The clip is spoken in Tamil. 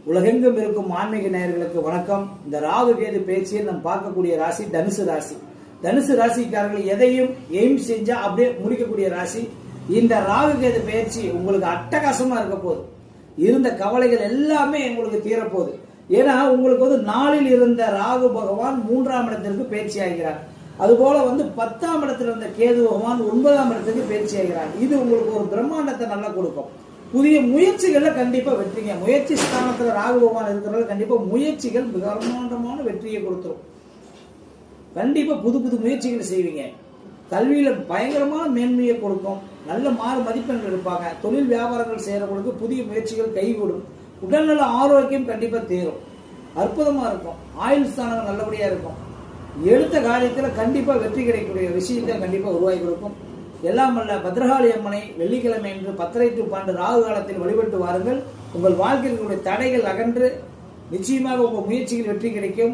உலகெங்கும் இருக்கும் ஆன்மீக நேயர்களுக்கு வணக்கம். இந்த ராகு கேது பேச்சில் நாம் பார்க்கக்கூடிய ராசி தனுசு ராசி. தனுசு ராசிக்காரர்கள் எதையும் எய்ம் செஞ்சா அப்படியே முடிக்கக்கூடிய ராசி. இந்த ராகு கேது பேச்சு உங்களுக்கு அட்டகாசமா இருக்க போகுது. இருந்த கவலைகள் எல்லாமே உங்களுக்கு தீரப்போகுது. ஏன்னா உங்களுக்கு நாளில் இருந்த ராகு பகவான் 3ஆம் இடத்திற்கு பயிற்சி ஆகிறார். அதுபோல 10ஆம் இடத்துல இருந்த கேது பகவான் 9ஆம் இடத்துக்கு பயிற்சி ஆகிறார். இது உங்களுக்கு ஒரு பிரம்மாண்டத்தை நல்லா கொடுக்கும். புதிய முயற்சிகள்ல கண்டிப்பா வெற்றிங்க. முயற்சி ஸ்தானத்துல ராகு பகவான் இருக்கிறதால கண்டிப்பா முயற்சிகள் பிரம்மாண்டமான வெற்றியை கொடுத்துரும். கண்டிப்பா புது புது முயற்சிகள் செய்வீங்க. கல்வியில பயங்கரமான மேன்மையை கொடுக்கும். நல்ல மாறு மதிப்பெண்கள் இருப்பாங்க. தொழில் வியாபாரங்கள் செய்யறவங்களுக்கு புதிய முயற்சிகள் கைகூடும். உடல்நல ஆரோக்கியம் கண்டிப்பா தேரும். அற்புதமா இருக்கும். ஆயுள் ஸ்தானம் நல்லபடியா இருக்கும். எடுத்த காரியத்துல கண்டிப்பா வெற்றி கிடைக்கக்கூடிய விஷயத்தை கண்டிப்பா உருவாக்கி கொடுக்கும். எல்லாம் அல்ல பத்ரகாளி அம்மனை வெள்ளிக்கிழமை என்று 10:30 to 12 ராகு காலத்தில் வழிபட்டு வாருங்கள். உங்கள் வாழ்க்கையில் தடைகள் அகன்று நிச்சயமாக உங்கள் முயற்சிகள் வெற்றி கிடைக்கும்.